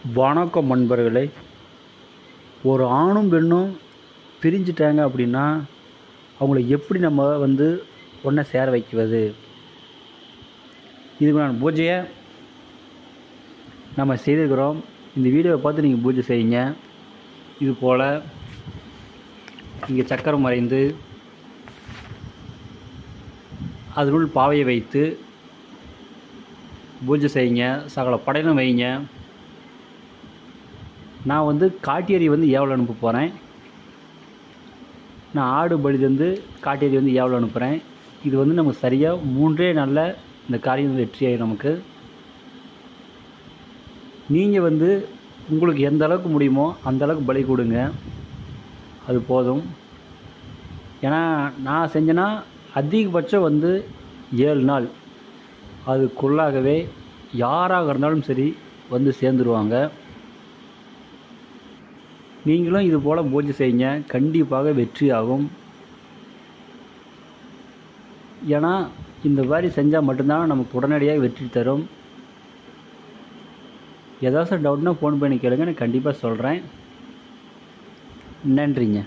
வணக்கம் நண்பர்களே. ஒரு ஆணும் பெண்ணும் பிரிஞ்சிட்டாங்க அப்படின்னா அவங்கள எப்படி நம்ம ஒன்றா சேர வைக்கிறது, இதுக்கு நான் பூஜையை நம்ம செய்திருக்கிறோம். இந்த வீடியோவை பார்த்து நீங்கள் பூஜை செய்யுங்க. இது போல் இங்கே சக்கரம் மறைந்து அதனுள் பாவையை வைத்து பூஜை செய்யுங்க. சகல படையிலும் வைங்க. நான் காட்டேரி ஏவல் அனுப்ப போகிறேன். நான் ஆடு பலி காட்டேரி ஏவல் அனுப்புகிறேன். இது நமக்கு சரியாக 3 நாளில் இந்த காரியம் வெற்றியாகும். நமக்கு நீங்கள் உங்களுக்கு எந்த அளவுக்கு முடியுமோ அந்த அளவுக்கு பலி கொடுங்க, அது போதும். ஏன்னா நான் செஞ்சேன்னா அதிகபட்சம் 7 நாள், அதுக்குள்ளாகவே யாராக இருந்தாலும் சரி சேர்ந்துருவாங்க. நீங்களும் இது போல் பூஜை செய்யுங்க, கண்டிப்பாக வெற்றி ஆகும். ஏன்னா இந்த மாதிரி செஞ்சால் மட்டும்தான் நமக்கு உடனடியாக வெற்றி தரும். ஏதாச்சும் டவுட்னா ஃபோன் பண்ணி கேளுங்க, நான் கண்டிப்பாக சொல்கிறேன். நன்றிங்க.